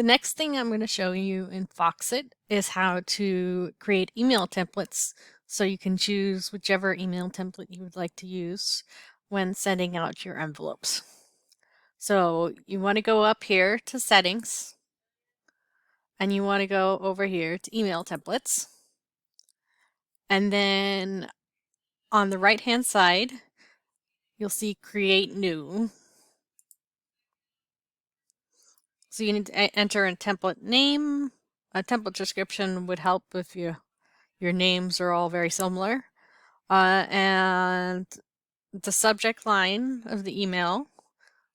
The next thing I'm going to show you in Foxit is how to create email templates so you can choose whichever email template you would like to use when sending out your envelopes. So you want to go up here to settings and you want to go over here to email templates. And then on the right hand side, you'll see create new. So you need to enter a template name. A template description would help if your names are all very similar. And the subject line of the email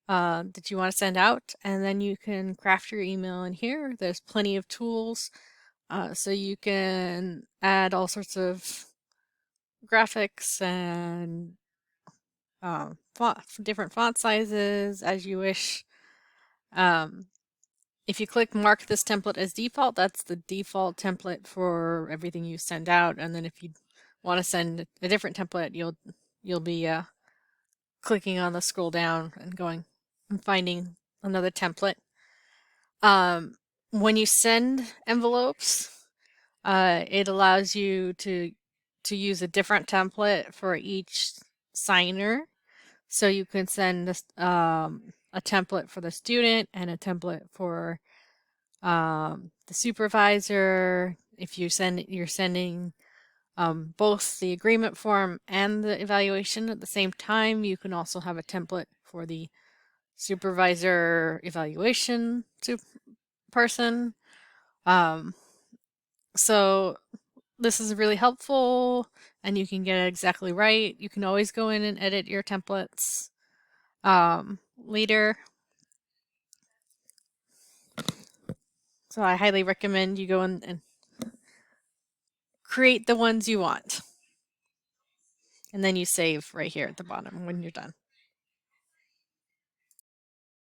that you want to send out, and then you can craft your email in here. There's plenty of tools, so you can add all sorts of graphics and different font sizes as you wish. If you click mark this template as default, that's the default template for everything you send out. And then if you want to send a different template, you'll be clicking on the scroll down and going and finding another template. When you send envelopes, it allows you to use a different template for each signer. So you can send a template for the student and a template for the supervisor. If you're sending both the agreement form and the evaluation at the same time, you can also have a template for the supervisor evaluation person. So this is really helpful and you can get it exactly right. You can always go in and edit your templates later. So I highly recommend you go in and create the ones you want. And then you save right here at the bottom when you're done.